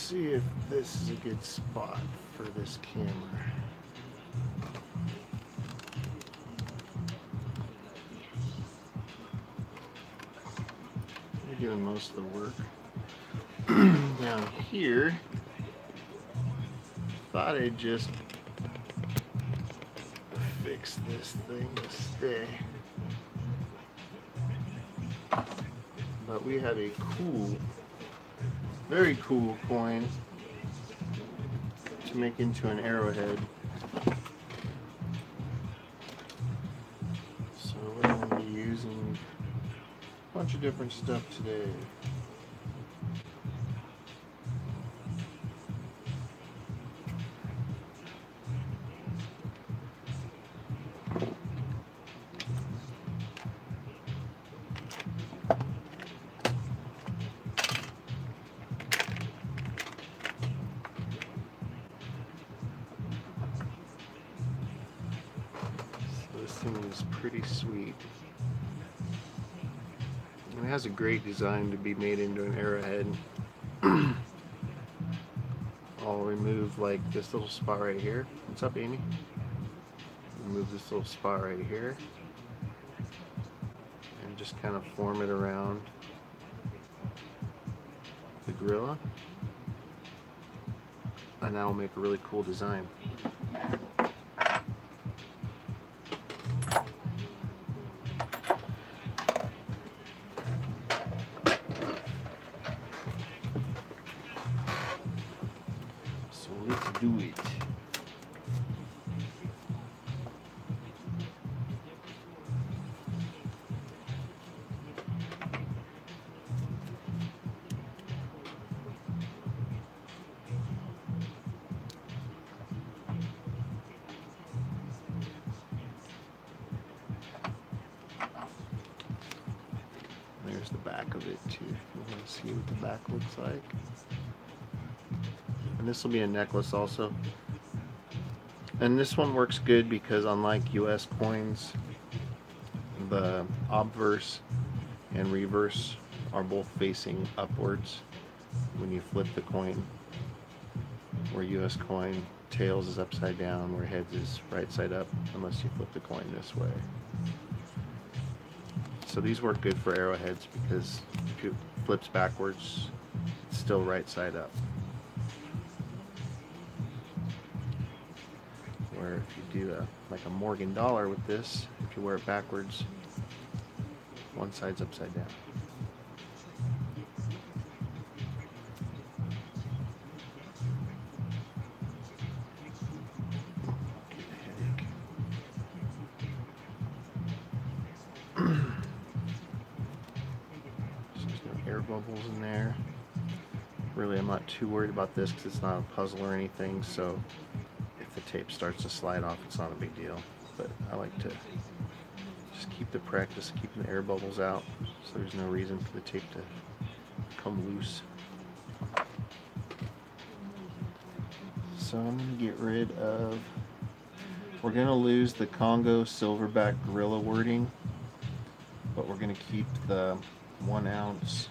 see if this is a good spot for this camera. You're doing most of the work. Down here, thought I'd just fix this thing to stay. But we have a cool, very cool coin to make into an arrowhead. So we're going to be using a bunch of different stuff today. This thing is pretty sweet. And it has a great design to be made into an arrowhead. I'll remove like this little spot right here. What's up, Amy? Remove this little spot right here and just kind of form it around the gorilla, and that will make a really cool design. So let's do it. There's the back of it too, if you want to see what the back looks like. And this will be a necklace also. And this one works good because unlike US coins, the obverse and reverse are both facing upwards when you flip the coin, where US coin tails is upside down, where heads is right side up, unless you flip the coin this way. So these work good for arrowheads because if it flips backwards, it's still right side up. Where if you do like a Morgan dollar with this, if you wear it backwards, one side's upside down. Air bubbles in there. Really, I'm not too worried about this because it's not a puzzle or anything, so if the tape starts to slide off, it's not a big deal. But I like to just keep the practice, keeping the air bubbles out, so there's no reason for the tape to come loose. So I'm going to get rid of, we're going to lose the Congo Silverback Gorilla wording, but we're going to keep the 1 ounce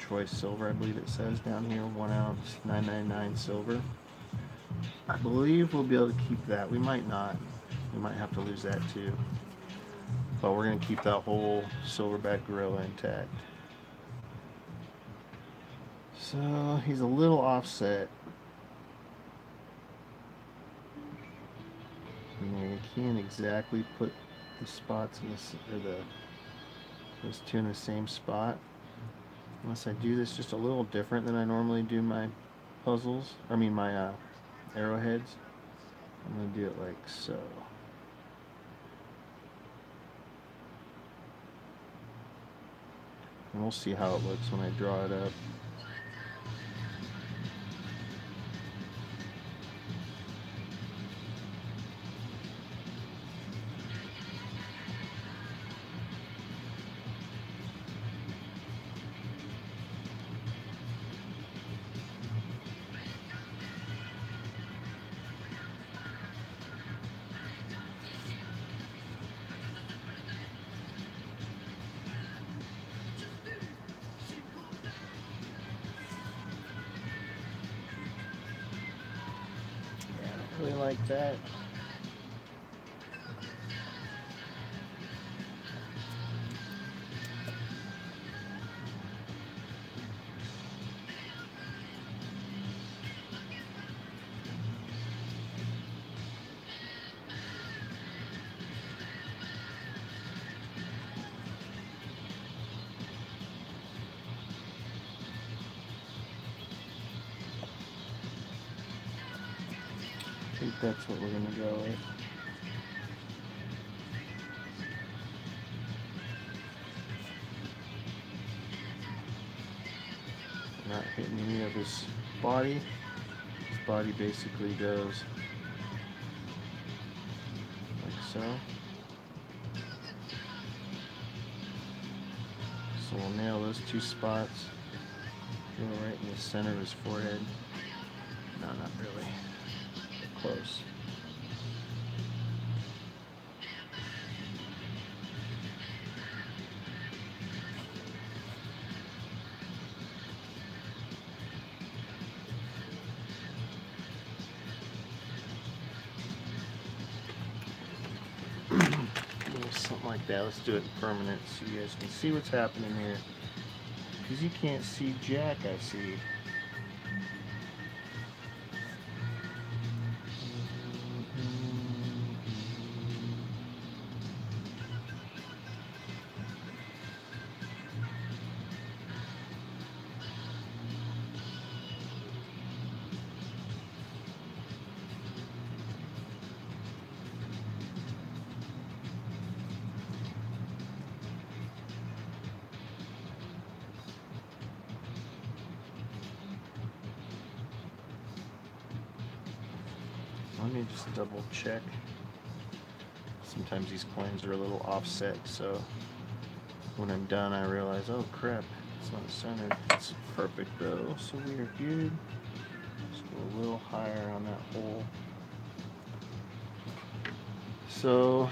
choice silver, I believe it says down here, 1 ounce 999 silver. I believe we'll be able to keep that. We might not. We might have to lose that too. But we're going to keep that whole silverback gorilla intact. So he's a little offset. And I can't exactly put the spots in this, or those two in the same spot, unless I do this just a little different than I normally do my puzzles, my arrowheads. I'm going to do it like so. And we'll see how it looks when I draw it up. like that. I think that's what we're going to go with. Not hitting any of his body. His body basically goes like so. So we'll nail those two spots. Go right in the center of his forehead. No, not really. Close. Something like that. Let's do it in permanent so you guys can see what's happening here. Because you can't see jack, I see. Let me just double check. Sometimes these coins are a little offset, so when I'm done I realize, oh crap, it's not centered. It's perfect though, so we are good. Just go a little higher on that hole. So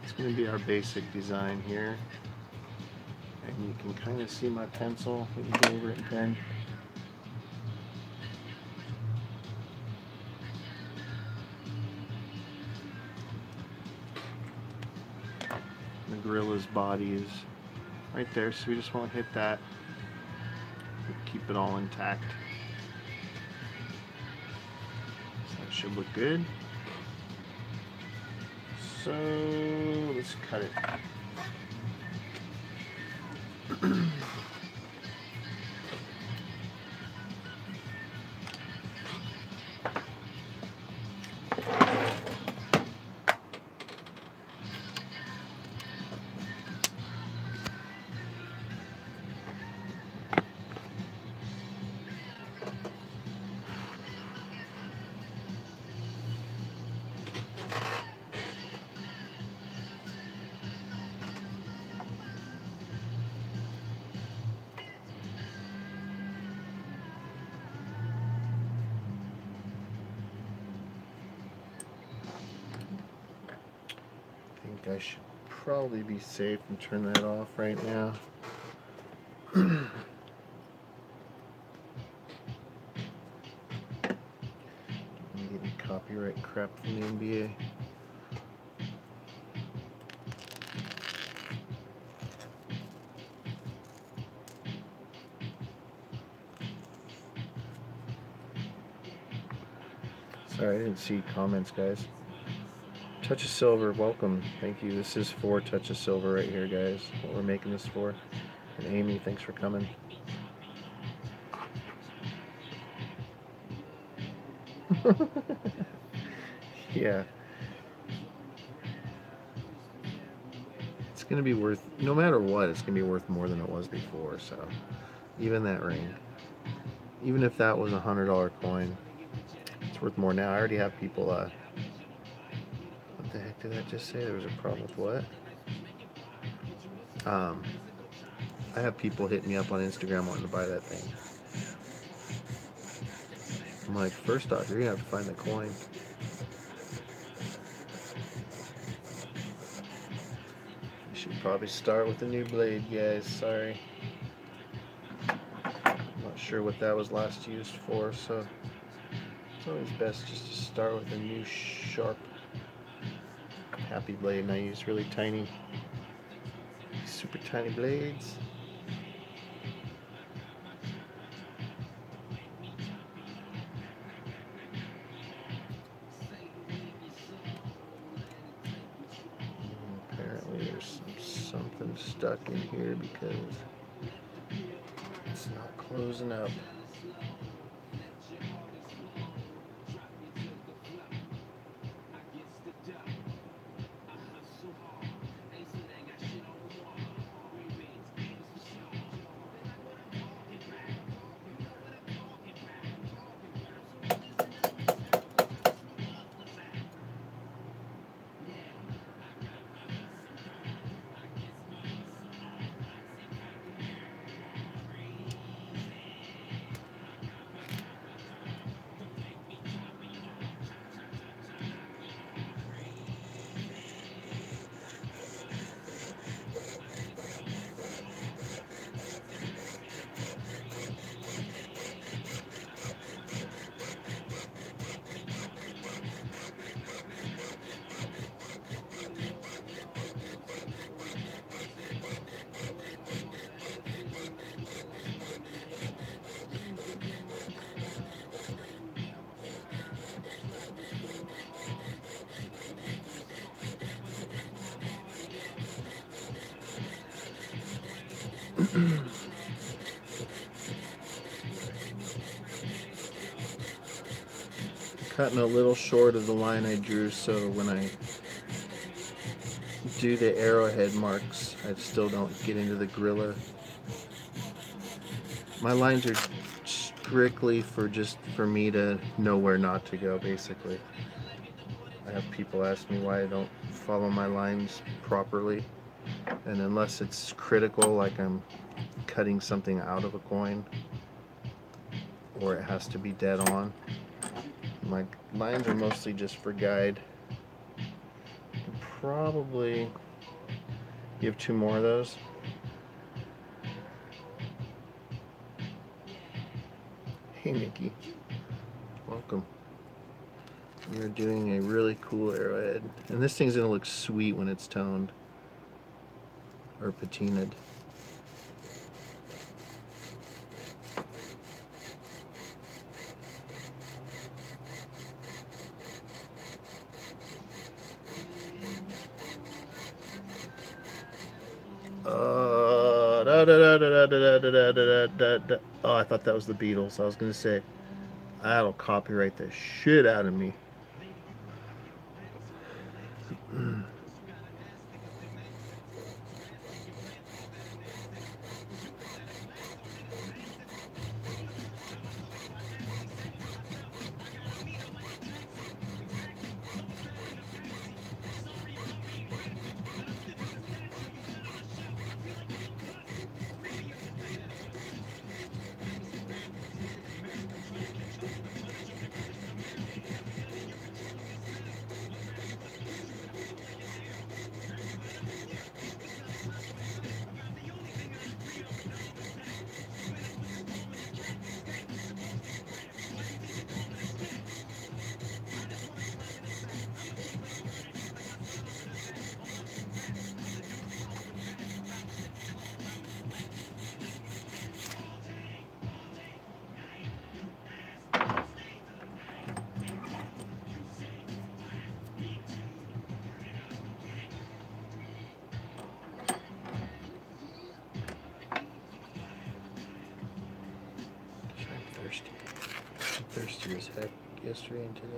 it's going to be our basic design here. And you can kind of see my pencil. We can go over it again. The gorilla's body is right there, so we just won't hit that. We'll keep it all intact. So that should look good. So let's cut it. I should probably be safe and turn that off right now. I'm getting copyright crap from the NBA. Sorry, I didn't see comments, guys. Touch of Silver, welcome. Thank you. This is for Touch of Silver right here, guys. What we're making this for. And Amy, thanks for coming. Yeah. It's going to be worth, no matter what, it's going to be worth more than it was before. So, even that ring. Even if that was a $100 coin, it's worth more now. I already have people, what the heck did that just say? There was a problem with what? I have people hitting me up on Instagram wanting to buy that thing. I'm like, first off, you're going to have to find the coin. You should probably start with the new blade, guys. Sorry. I'm not sure what that was last used for, so It's always best just to start with a new sharp happy blade, and I use really tiny, super tiny blades. Apparently there's something stuck in here because it's not closing up. Cutting a little short of the line I drew, so when I do the arrowhead marks, I still don't get into the gorilla. My lines are strictly for me to know where not to go, basically. I have people ask me why I don't follow my lines properly, and unless it's critical, like I'm cutting something out of a coin, or it has to be dead on, my lines are mostly just for guide. Probably give 2 more of those. Hey Nikki, welcome. You're doing a really cool arrowhead, and this thing's gonna look sweet when it's toned or patinaed. Oh, I thought that was the Beatles. I was gonna say that'll copyright the shit out of me. I'm thirsty. I'm thirsty as heck yesterday and today.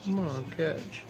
Come on, catch.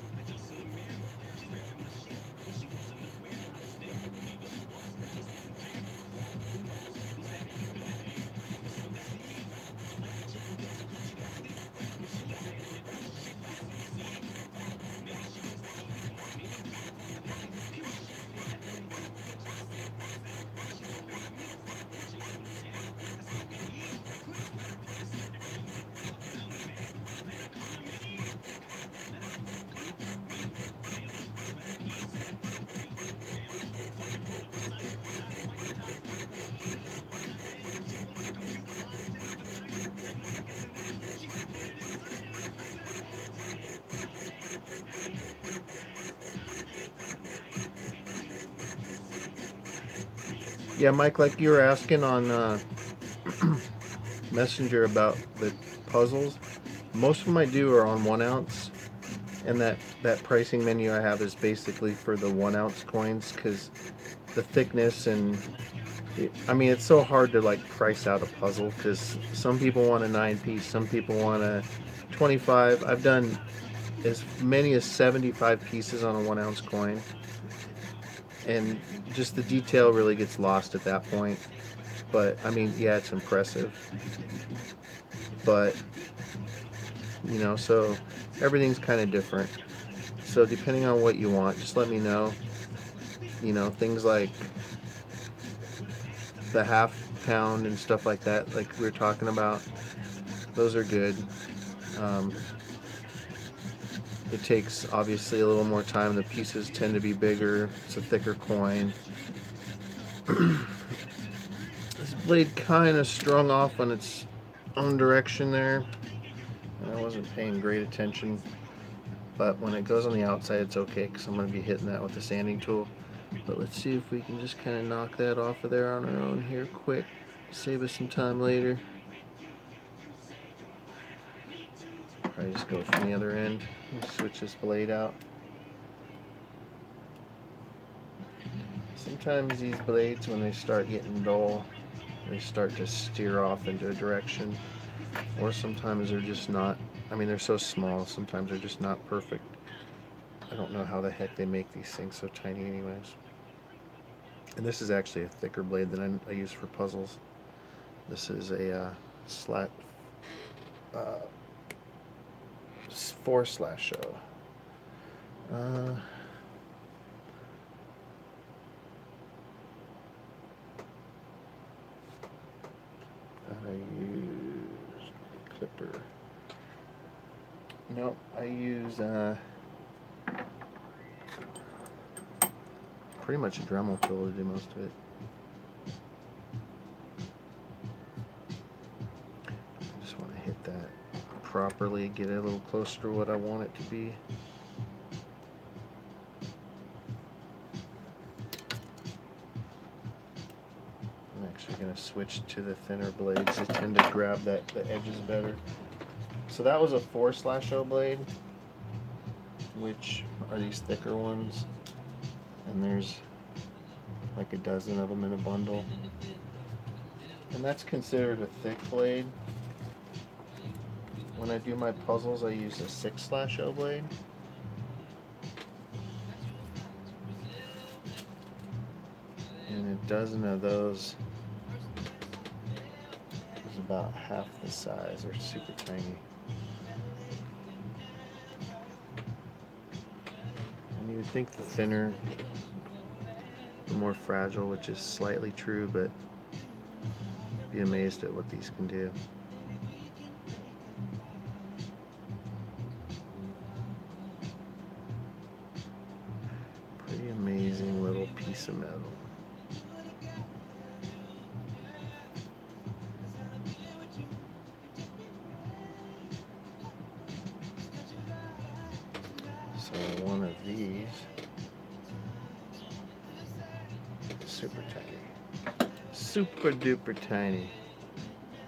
Yeah, Mike, like you were asking on Messenger about the puzzles, most of them I do are on 1 ounce, and that pricing menu I have is basically for the 1 ounce coins because the thickness and I mean it's so hard to like price out a puzzle because some people want a 9 piece, some people want a 25. I've done as many as 75 pieces on a 1 ounce coin, and just the detail really gets lost at that point. But I mean, yeah, it's impressive. But so everything's kind of different. So depending on what you want, just let me know. Things like the half pound and stuff like that, like we were talking about, those are good. Um, it takes obviously a little more time. The pieces tend to be bigger. It's a thicker coin. This blade kind of strung off on its own direction there. And I wasn't paying great attention. But when it goes on the outside, it's okay because I'm going to be hitting that with the sanding tool. But let's see if we can just kind of knock that off of there on our own here quick. Save us some time later. Probably just go from the other end and switch this blade out. Sometimes these blades, when they start getting dull, they start to steer off into a direction. Or sometimes they're just not, I mean, they're so small, sometimes they're just not perfect. I don't know how the heck they make these things so tiny anyways. And this is actually a thicker blade than I use for puzzles. This is a slat 4/0. Uh, I use clipper. Nope, I use pretty much a Dremel tool to do most of it. Just want to hit that properly, get it a little closer to what I want it to be. I'm actually going to switch to the thinner blades. They tend to grab the edges better. So that was a 4/0 blade, which are these thicker ones, and there's like a dozen of them in a bundle, and that's considered a thick blade. When I do my puzzles, I use a 6/0 blade. And a dozen of those is about half the size. They're super tiny. And you would think the thinner, the more fragile, which is slightly true, but you'd be amazed at what these can do. Pretty amazing little piece of metal. So one of these, super tiny, super duper tiny.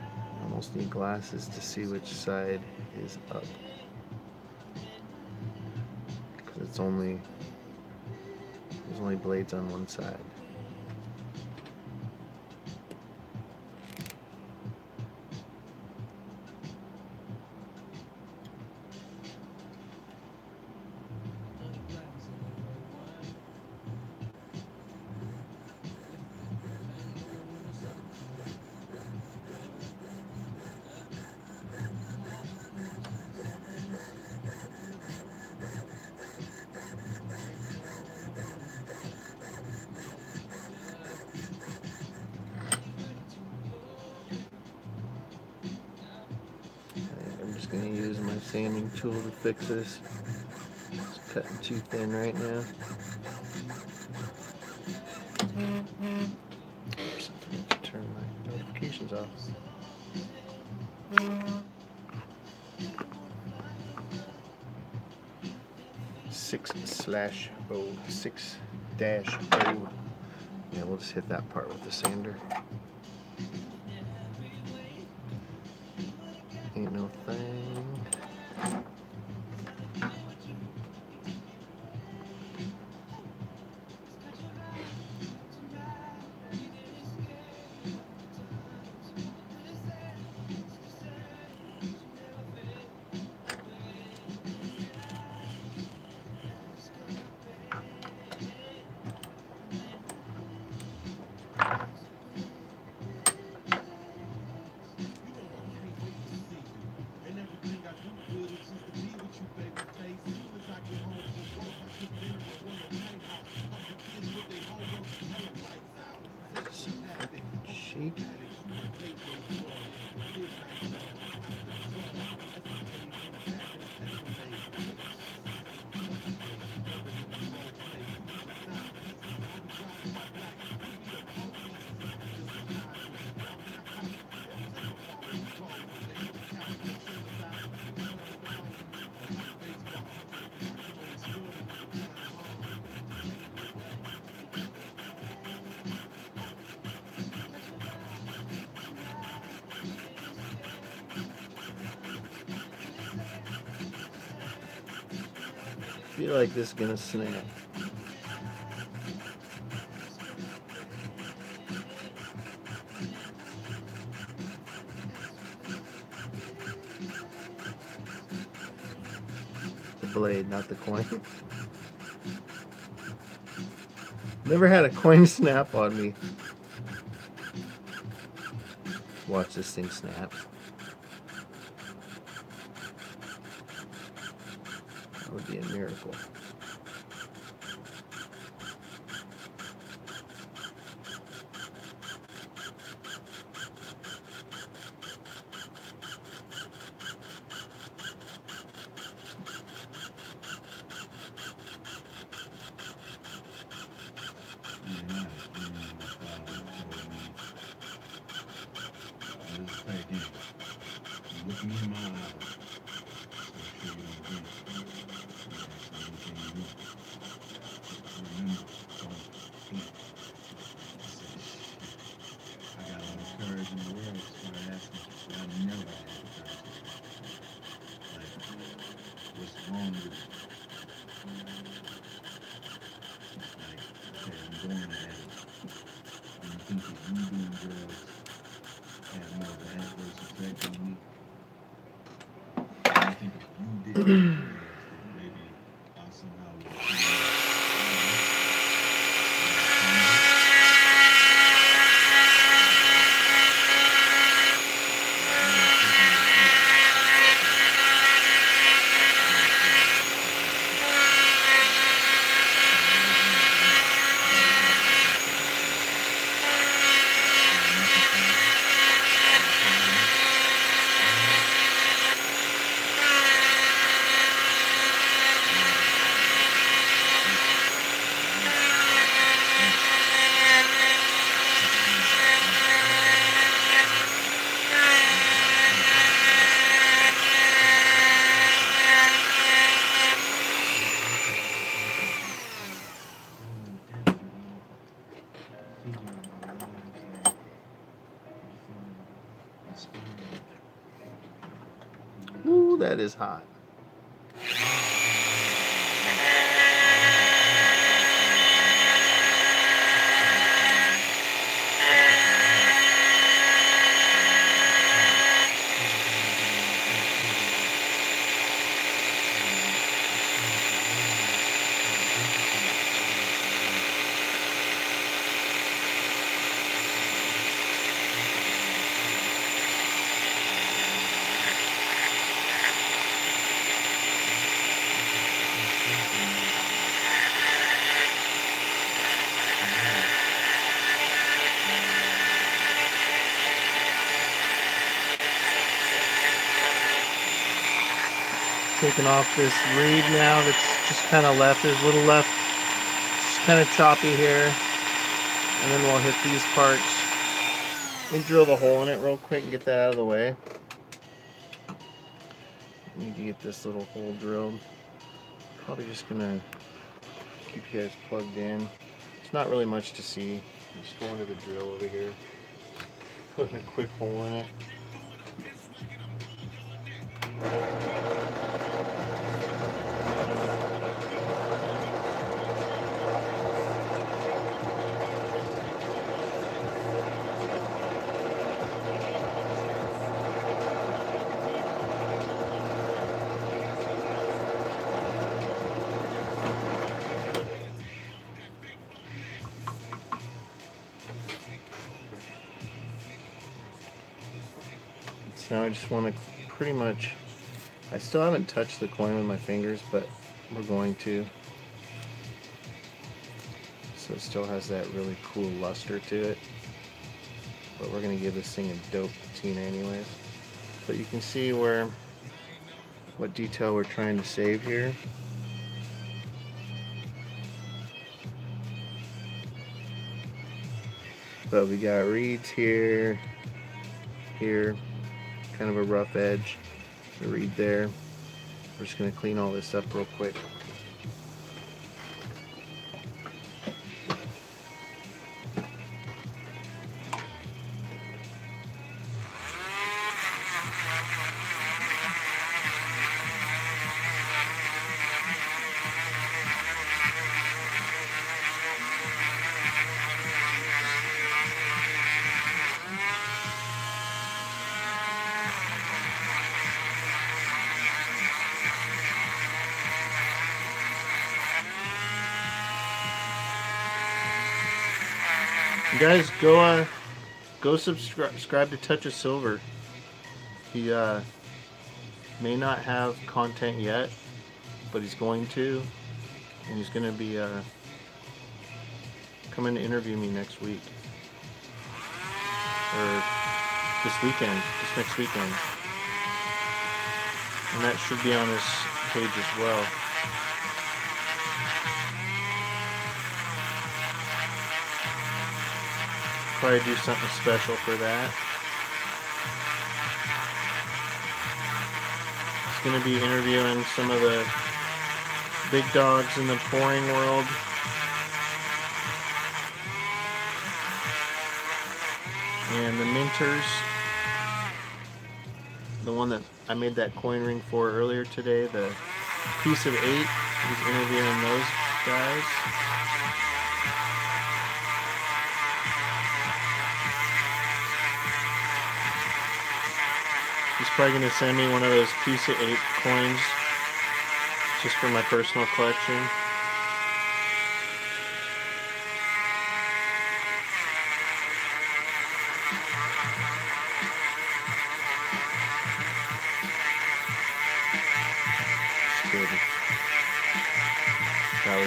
I almost need glasses to see which side is up, because there's only blades on one side. I'm just going to use my sanding tool to fix this. It's cutting too thin right now. Oops, I need to turn my notifications off. Six/0. Yeah, we'll just hit that part with the sander. Ain't no thing. Sheep. I feel like this is gonna snap. The blade, not the coin. Never had a coin snap on me. Watch this thing snap. That would be a miracle. Look me in my eyes. Remember, don't fear. I got all the courage in the world to start asking, but I never had the courage. Like, what's wrong with it? Like, okay, I'm going at it. And I think that you doing drugs had more of an adverse effect on me. I think if you didn't do drugs, that maybe I somehow would have Ooh, that is hot. Taking off this reed now that's just kind of left. There's a little left, just kind of choppy here. And then we'll hit these parts. Let me drill the hole in it real quick and get that out of the way. Need to get this little hole drilled. Probably just gonna keep you guys plugged in. It's not really much to see. Just going to the drill over here, putting a quick hole in it. So now I just want to pretty much, I still haven't touched the coin with my fingers, but we're going to. So it still has that really cool luster to it. But we're going to give this thing a dope patina anyways. But you can see what detail we're trying to save here. But we got reeds here, here, kind of a rough edge, a reed there. We're just going to clean all this up real quick. You guys, go subscribe to Touch of Silver. He may not have content yet, but he's going to, and he's going to be coming to interview me next week, or this weekend, this next weekend, and that should be on his page as well. Probably do something special for that. He's going to be interviewing some of the big dogs in the pouring world. And the Minters, the one that I made that coin ring for earlier today, the piece of 8, he's interviewing those guys. He's probably going to send me one of those piece of 8 coins just for my personal collection. Just kidding. That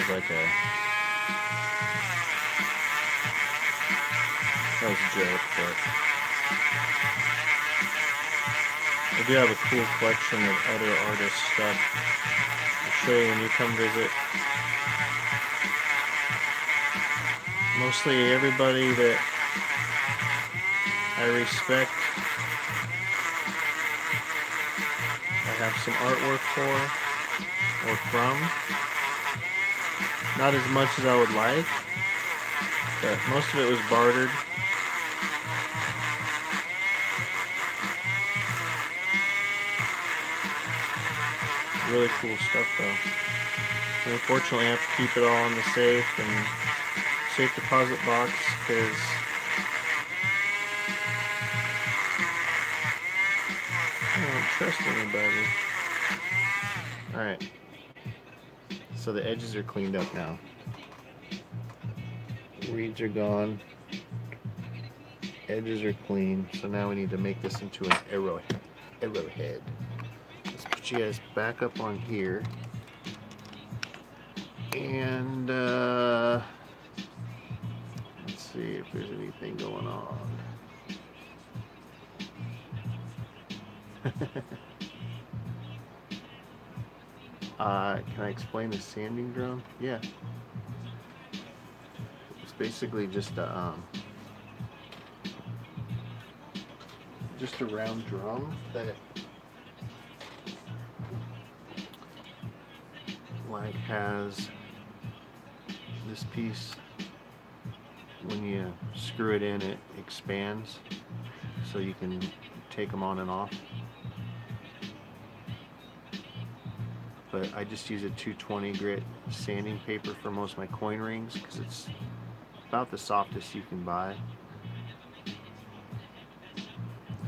was a joke, but I do have a cool collection of other artists' stuff. I'll show you when you come visit. Mostly everybody that I respect, I have some artwork for or from. Not as much as I would like, but most of it was bartered. Really cool stuff though. And unfortunately I have to keep it all in the safe and safe deposit box because I don't trust anybody. Alright. So the edges are cleaned up now. Reeds are gone. Edges are clean. So now we need to make this into an arrowhead. Let's put you guys back up on here. And let's see if there's anything going on. Can I explain the sanding drum? Yeah. It's basically just a round drum that has this piece when you screw it in, it expands so you can take them on and off. But I just use a 220 grit sanding paper for most of my coin rings because it's about the softest you can buy.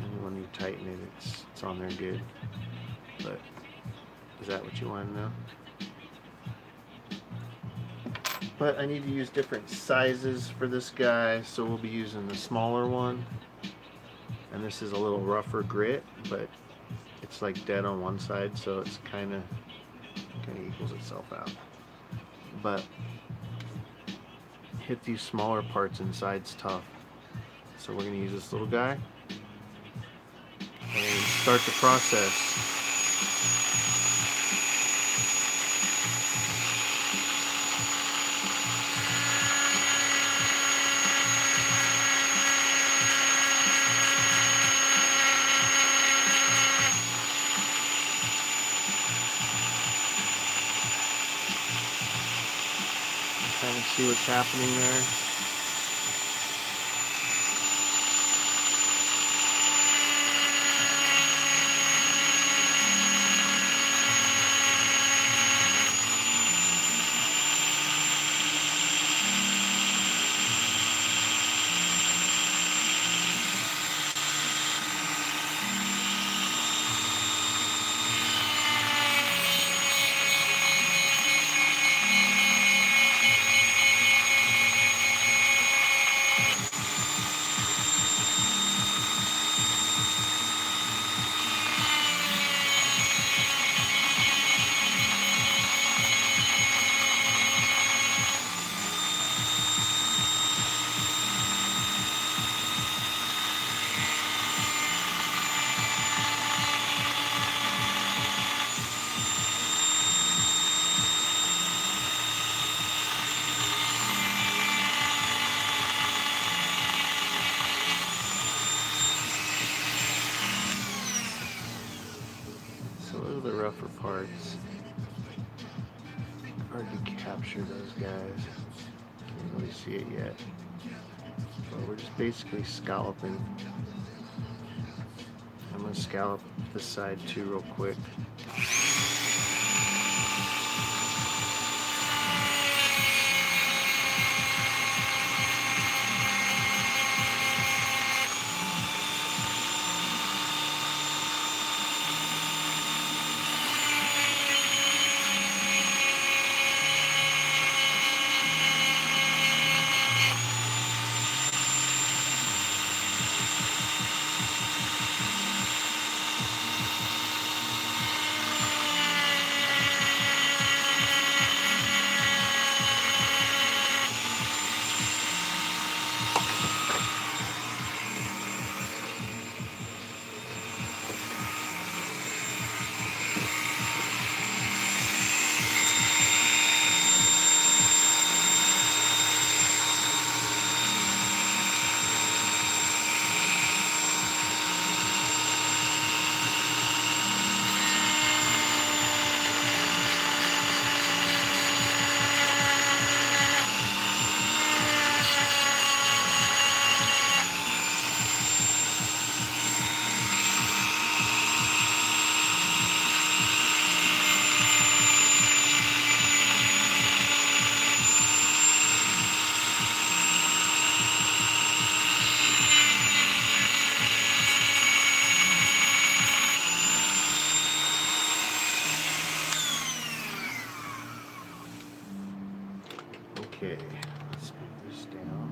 And when you tighten it, it's on there good. But is that what you want to know? But I need to use different sizes for this guy, so we'll be using the smaller one. And this is a little rougher grit, but it's like dead on one side, so it's kind of equals itself out. But hit these smaller parts inside's tough. So we're going to use this little guy and start the process. Kind of see what's happening there. So those are the rougher parts. Hard to capture those guys. Can't really see it yet. But we're just basically scalloping. I'm going to scallop this side too real quick. Okay, let's move this down.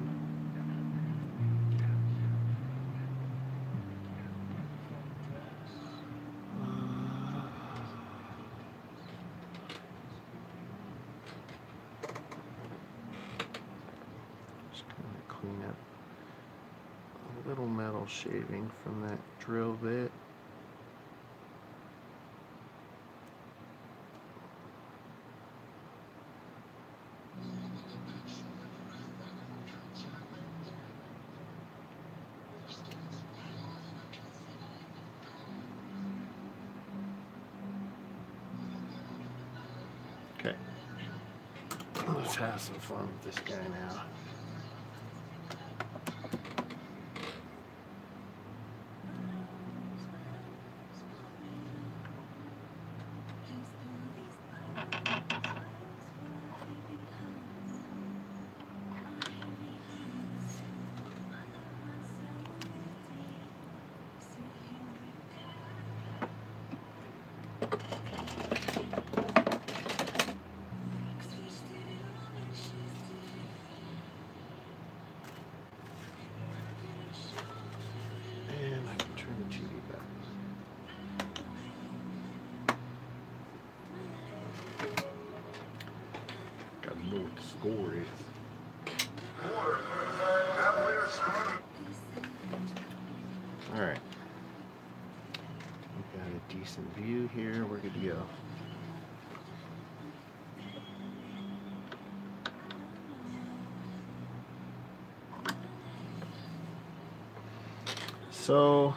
Just kind of clean up a little metal shaving from that drill bit. Okay, let's have some fun with this guy now. you know what the score is. Alright. We've got a decent view here. We're good to go. So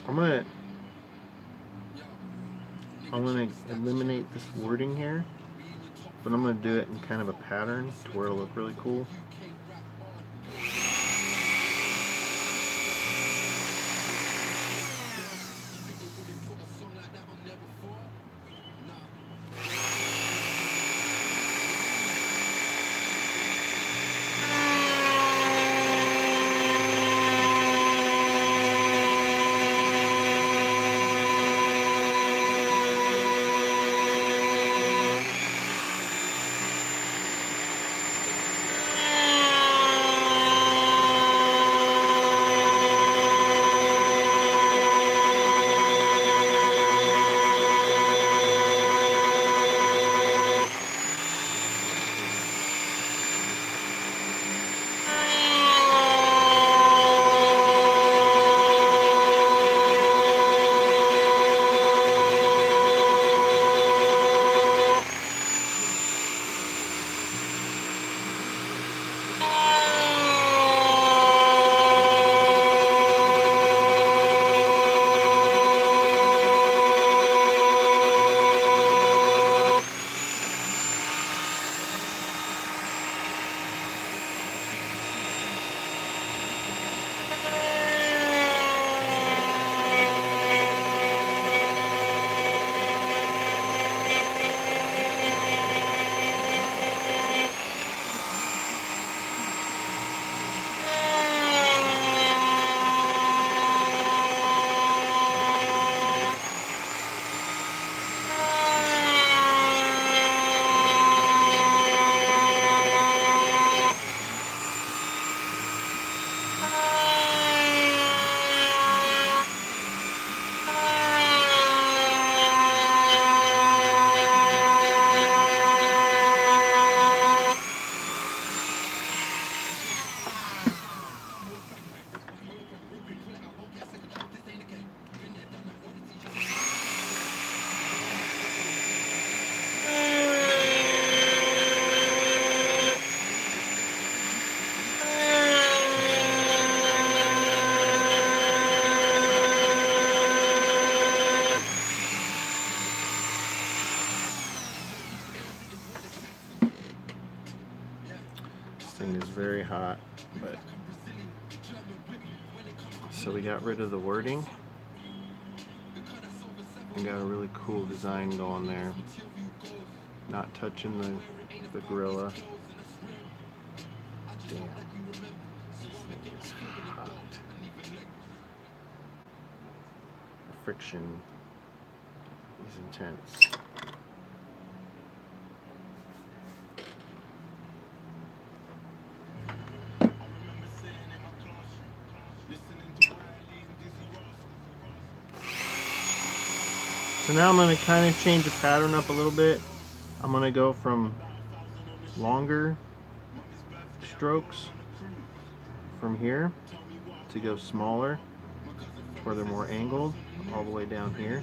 I'm gonna eliminate this wording here, but I'm gonna do it in kind of a pattern to where it'll look really cool. This thing is very hot, but so we got rid of the wording and got a really cool design going there. Not touching the gorilla. Damn. This thing is hot. The friction is intense. So now I'm going to kind of change the pattern up a little bit. I'm going to go from longer strokes from here to go smaller where they're more angled all the way down here.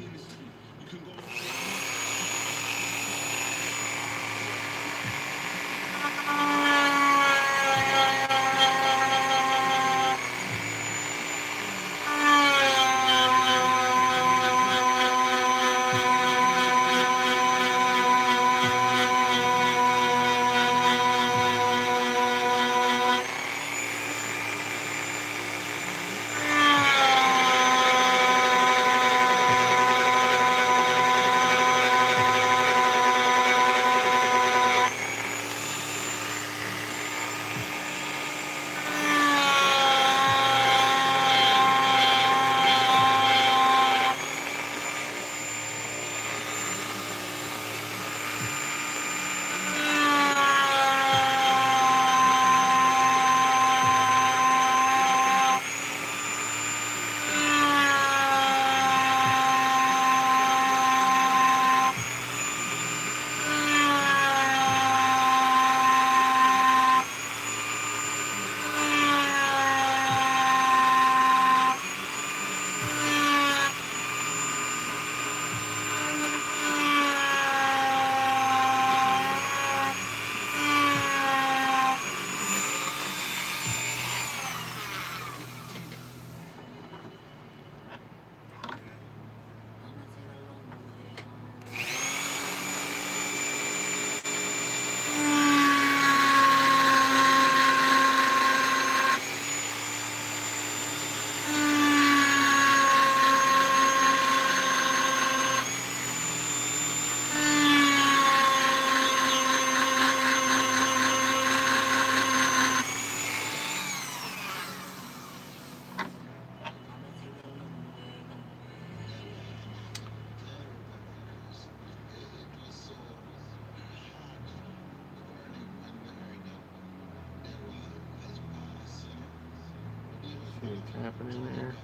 happening there.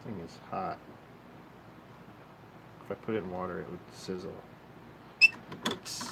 Thing is hot. If I put it in water, it would sizzle. It's...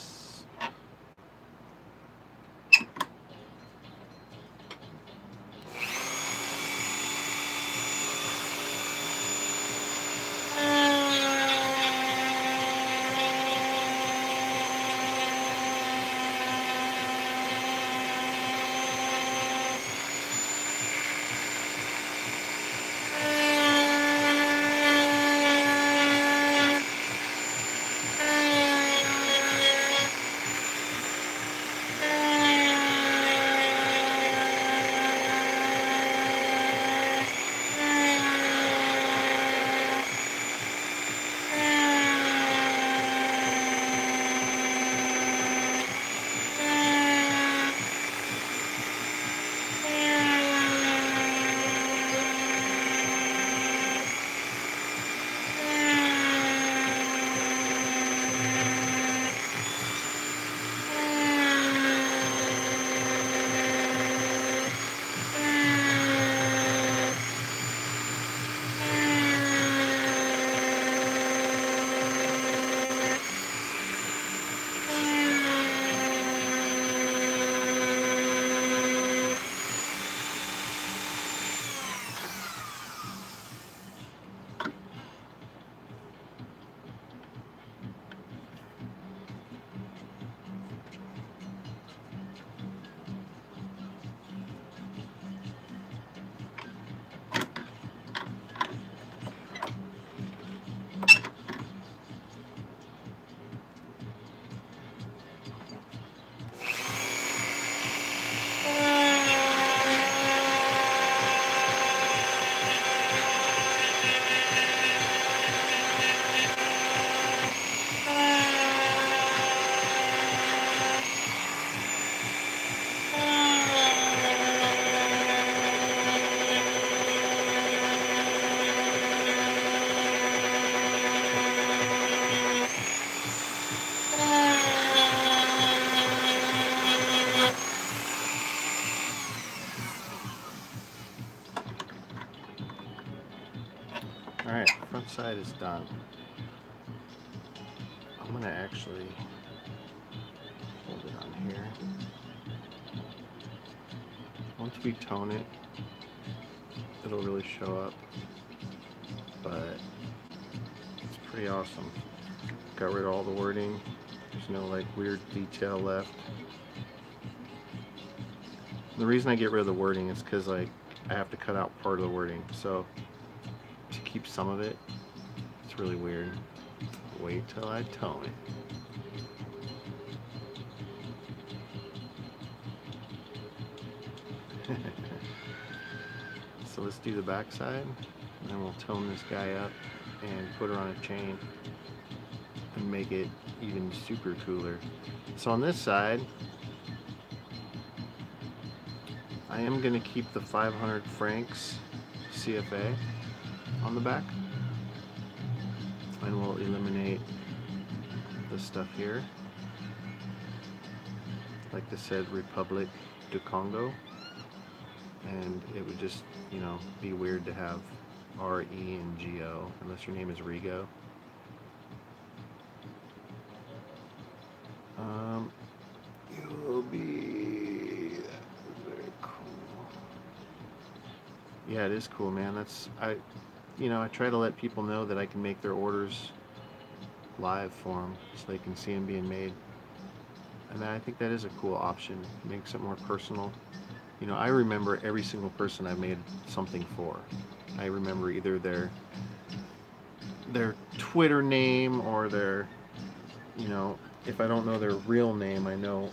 Alright, front side is done. I'm going to actually hold it on here. Once we tone it, it'll really show up, but it's pretty awesome. Got rid of all the wording. There's no like weird detail left. The reason I get rid of the wording is because like I have to cut out part of the wording, so to keep some of it, it's really weird. Wait till I tone it. So let's do the back side, and then we'll tone this guy up and put her on a chain and make it even super cooler. So on this side, I am going to keep the 500 francs CFA on the back, and we'll eliminate this stuff here. Like I said, Republic du Congo, and it would just, you know, be weird to have R, E, and G, O, unless your name is Rigo. It will be very cool. Yeah, it is cool, man. I try to let people know that I can make their orders live for them, so they can see them being made. And I think that is a cool option. It makes it more personal. You know, I remember every single person I made something for. I remember either their Twitter name or their, you know, if I don't know their real name, I know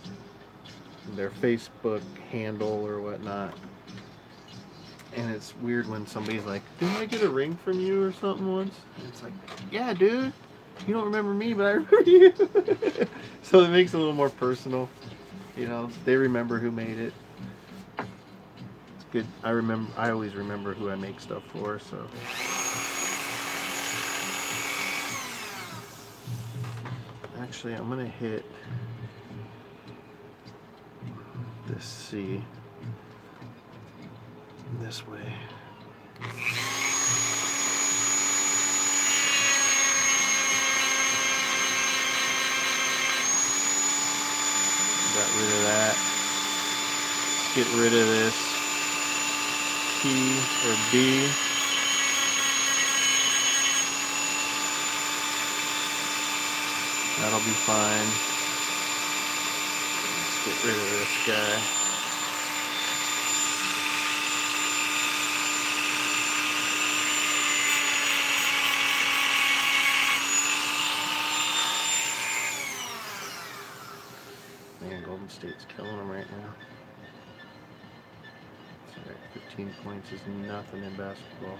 their Facebook handle or whatnot. And it's weird when somebody's like, "Didn't I get a ring from you or something once?" And it's like, "Yeah, dude, you don't remember me, but I remember you." So it makes it a little more personal. You know, they remember who made it. It's good. I remember. I always remember who I make stuff for. So actually, I'm gonna hit this C this way. Got rid of that. Let's get rid of this T or B. That'll be fine. Let's get rid of this guy. Man, Golden State's killing them right now. It's all right. 15 points is nothing in basketball.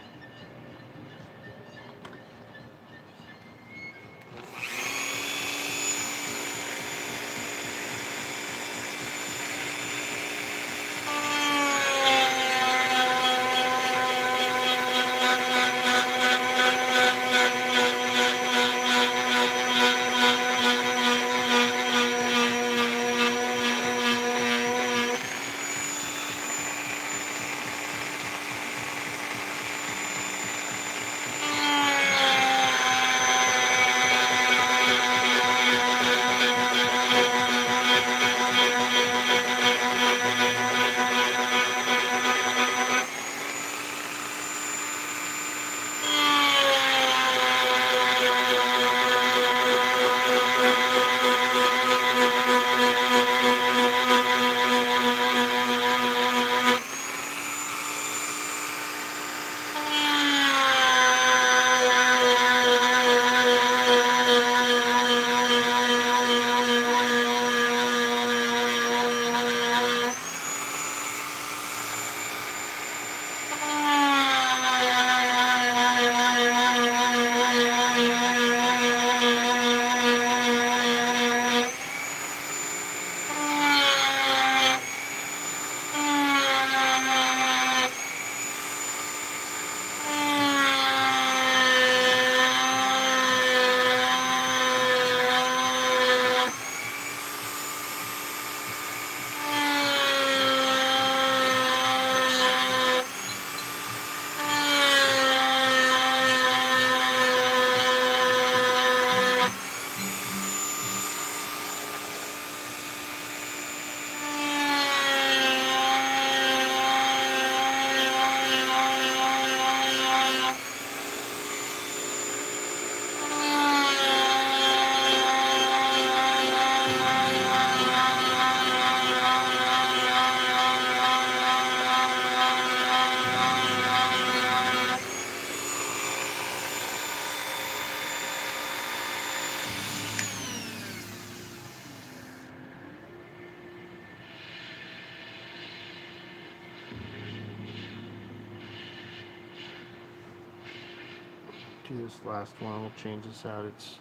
Do this last one. We'll change this out. It's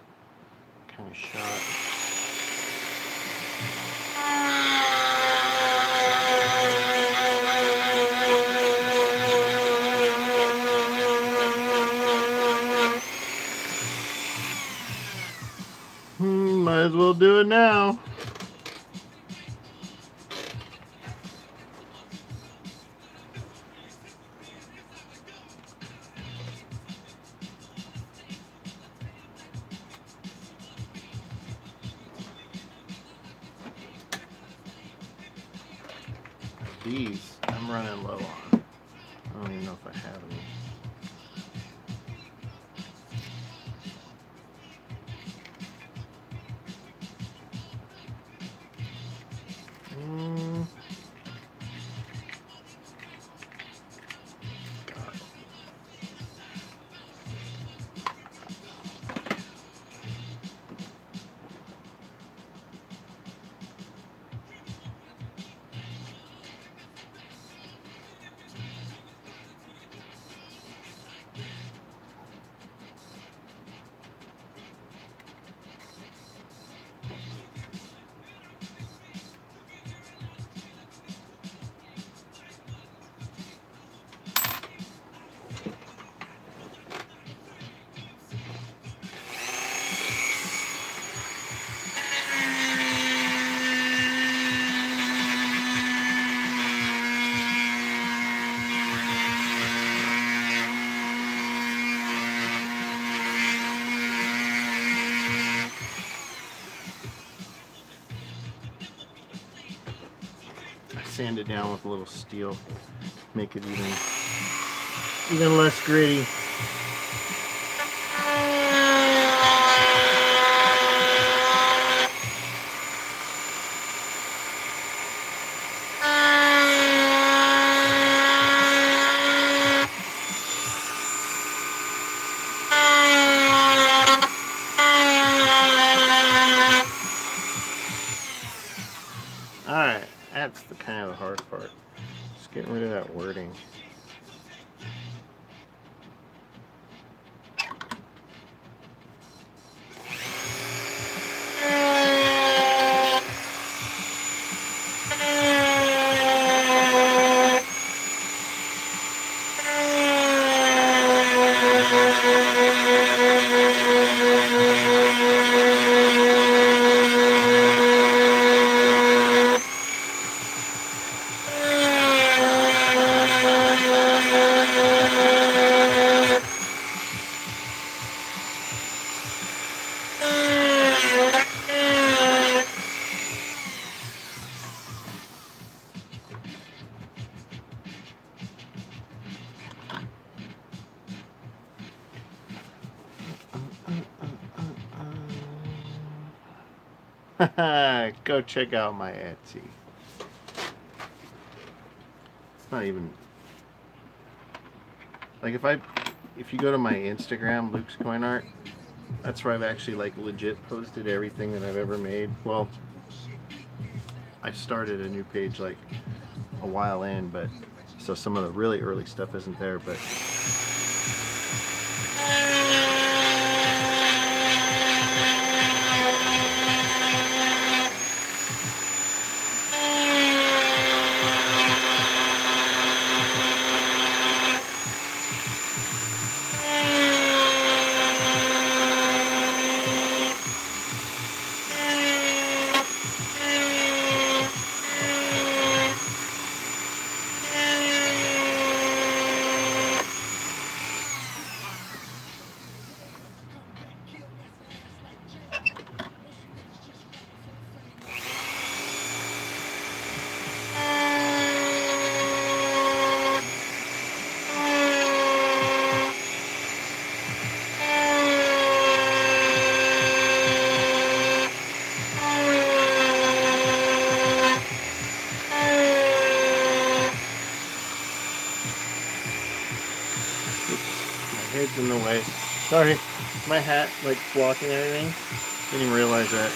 kind of shot. Might as well do it now. These I'm running low on. I don't even know if I have any. sand it down with a little steel, make it even less gritty. Alright, that's the kind of the hard part. Just getting rid of that wording. Go check out my Etsy. It's not even like if you go to my Instagram, Luke's Coin Art, that's where I've actually like legit posted everything that I've ever made. Well, I started a new page like a while in, but so some of the really early stuff isn't there, but head's in the way. Sorry, my hat like blocking everything. Didn't even realize that.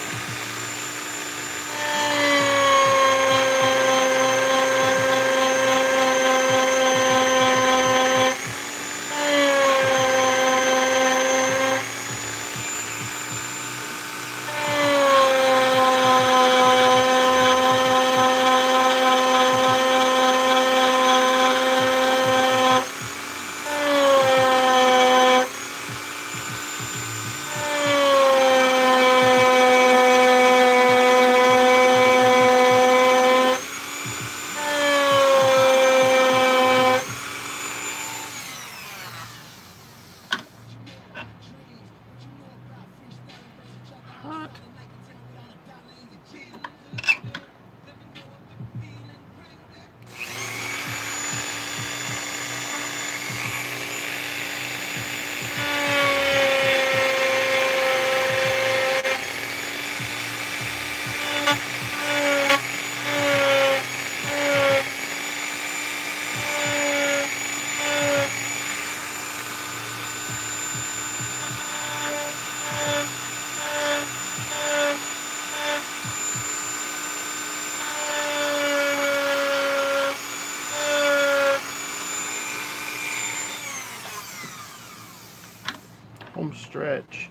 Home stretch.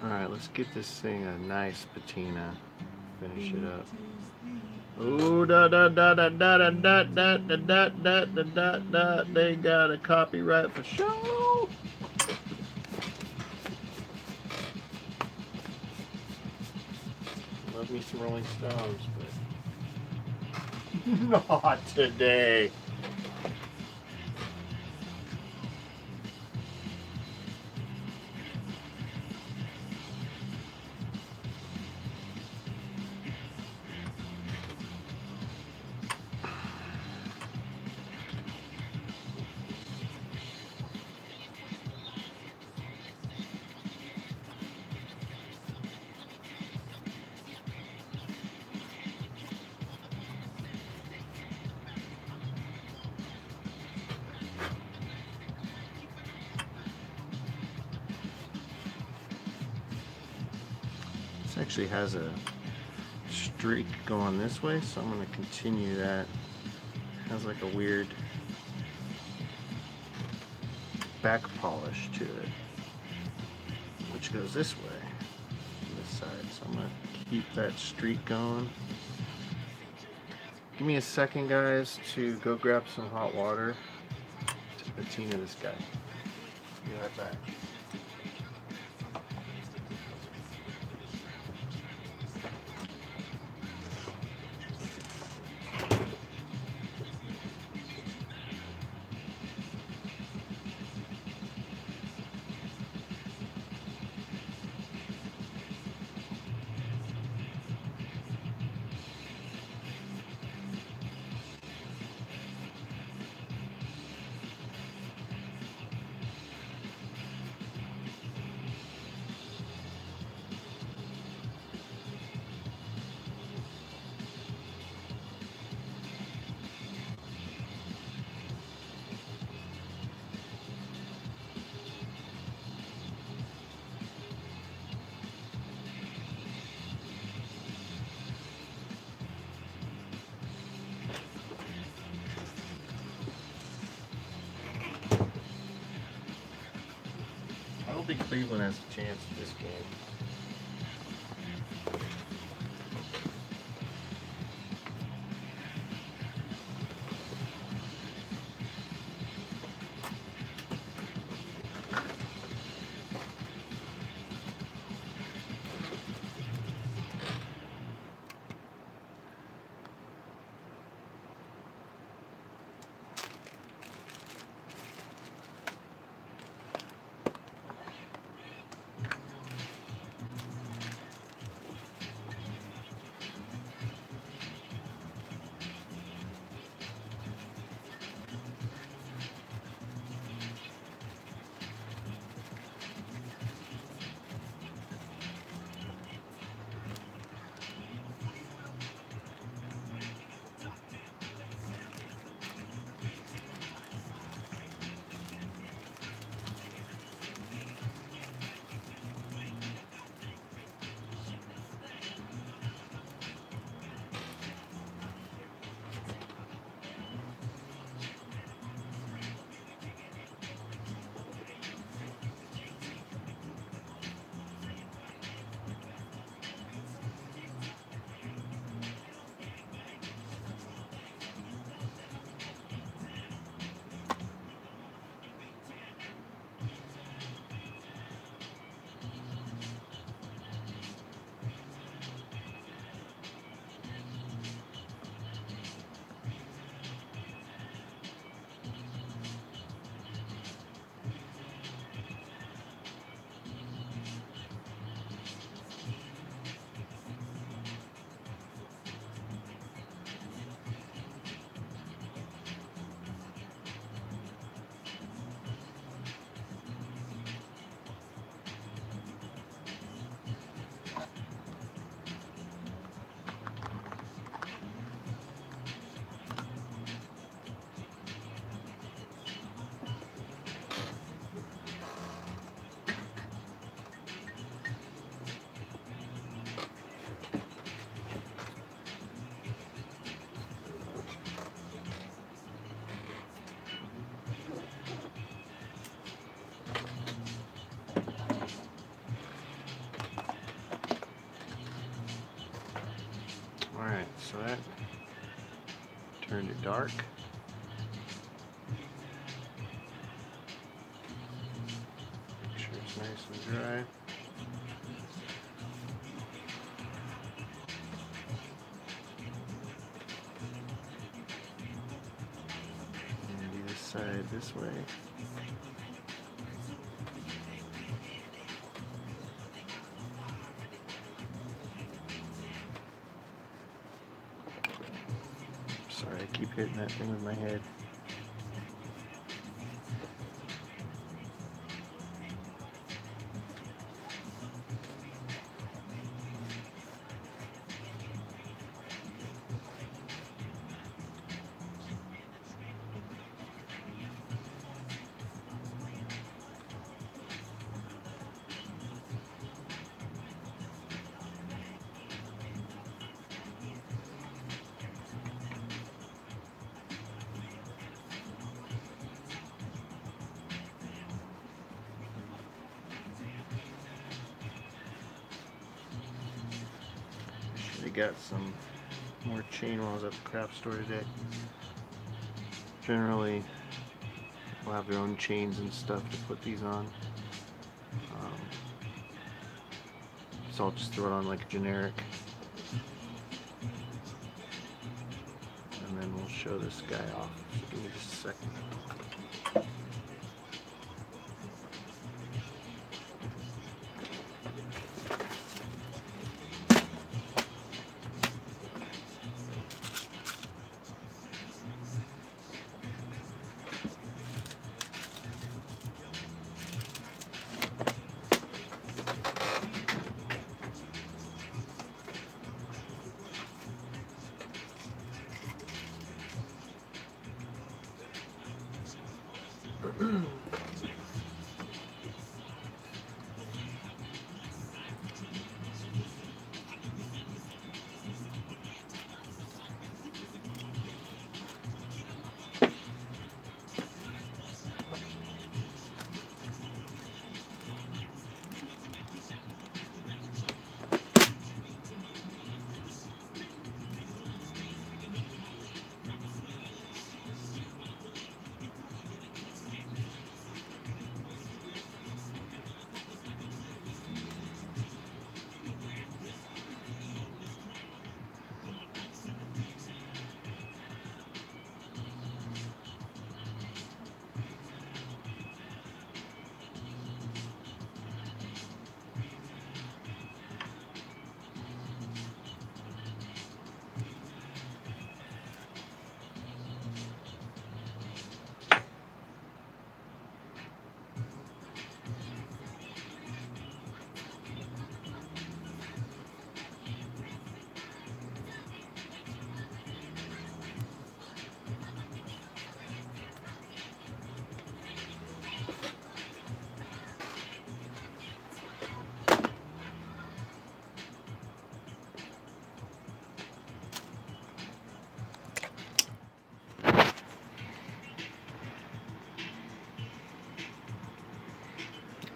Alright, let's get this thing a nice patina. Finish it up. Ooh, da da da da da da da da da da da da da da. They got a copyright for sure. Love me some Rolling Stones, but not today. This actually has a streak going this way, so I'm going to continue that. It has like a weird back polish to it, which goes this way, this side. So I'm going to keep that streak going. Give me a second, guys, to go grab some hot water to patina this guy. Be right back. I don't think Cleveland has a chance in this game. turned it dark. Make sure it's nice and dry. And do this side this way. Sorry, I keep hitting that thing with my head. They got some more chain walls at the craft store today. Generally, we'll have their own chains and stuff to put these on. So I'll just throw it on like a generic. And then we'll show this guy off. Give me just a second.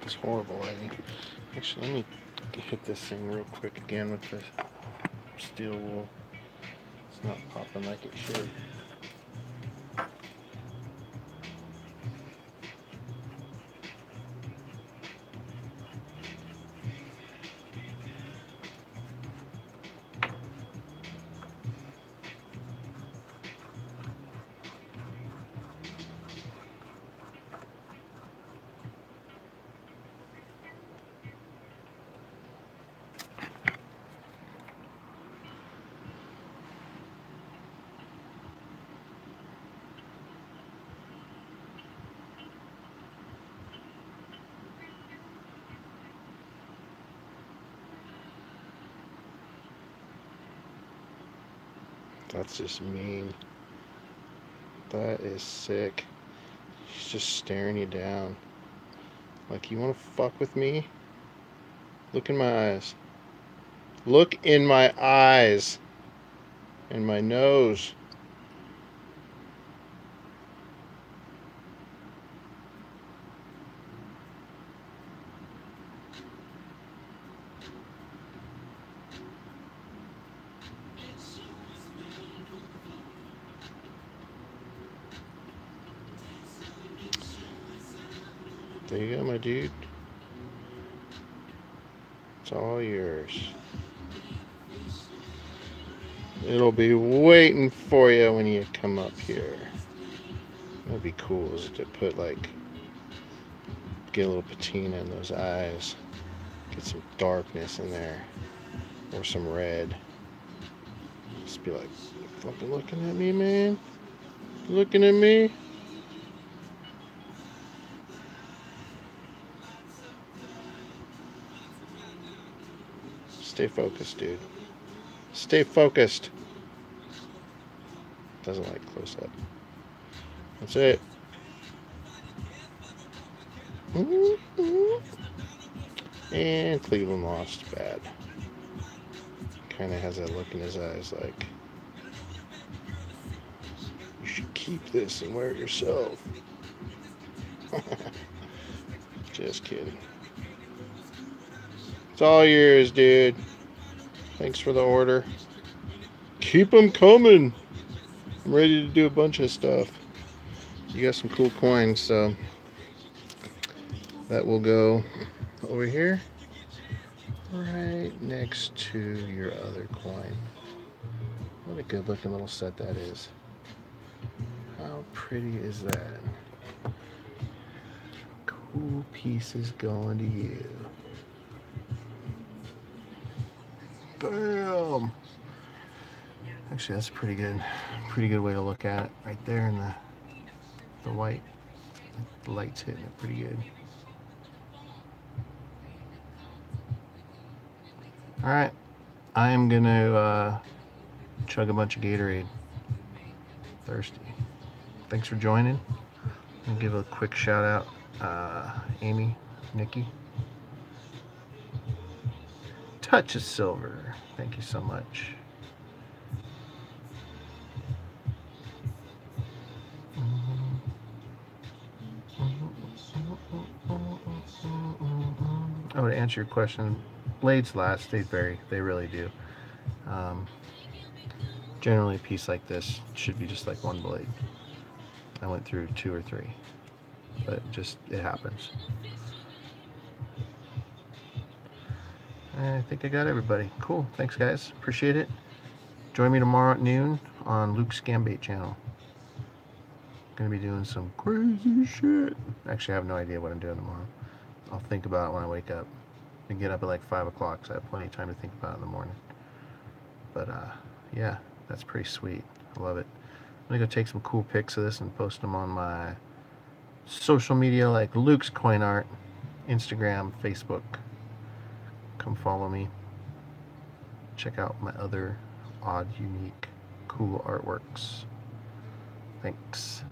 It's horrible lighting. Actually, let me hit this thing real quick again with the steel wool. It's not popping like it should. That's just mean. That is sick. He's just staring you down. Like, you want to fuck with me? Look in my eyes. Look in my eyes. And my nose. There you go, my dude. It's all yours. It'll be waiting for you when you come up here. That'd be cool is to put like, get a little patina in those eyes. Get some darkness in there. Or some red. Just be like, you fucking looking at me, man? You looking at me? Stay focused, dude. Stay focused. Doesn't like close up. That's it. And Cleveland lost bad. Kind of has that look in his eyes like, you should keep this and wear it yourself. Just kidding. It's all yours, dude. Thanks for the order. Keep them coming. I'm ready to do a bunch of stuff. You got some cool coins, so that will go over here, right next to your other coin. What a good looking little set that is. How pretty is that? Cool pieces going to you. Bam! Actually, that's a pretty good way to look at it. Right there in the white. The light's hitting it pretty good. All right, I am gonna chug a bunch of Gatorade. Thirsty. Thanks for joining. I'll give a quick shout out, Amy, Nikki. Touch of Silver. Thank you so much. Oh, to answer your question, blades last. They really do. Um, Generally, a piece like this should be just like one blade. I went through 2 or 3, but it happens. I think I got everybody. Cool. Thanks, guys. Appreciate it. Join me tomorrow at noon on Luke's Scambait channel. Gonna be doing some crazy shit. Actually, I have no idea what I'm doing tomorrow. I'll think about it when I wake up. I get up at like 5 o'clock, so I have plenty of time to think about it in the morning. But yeah, that's pretty sweet. I love it. I'm gonna go take some cool pics of this and post them on my social media like Luke's Coin Art, Instagram, Facebook. Come follow me. Check out my other odd, unique, cool artworks. Thanks.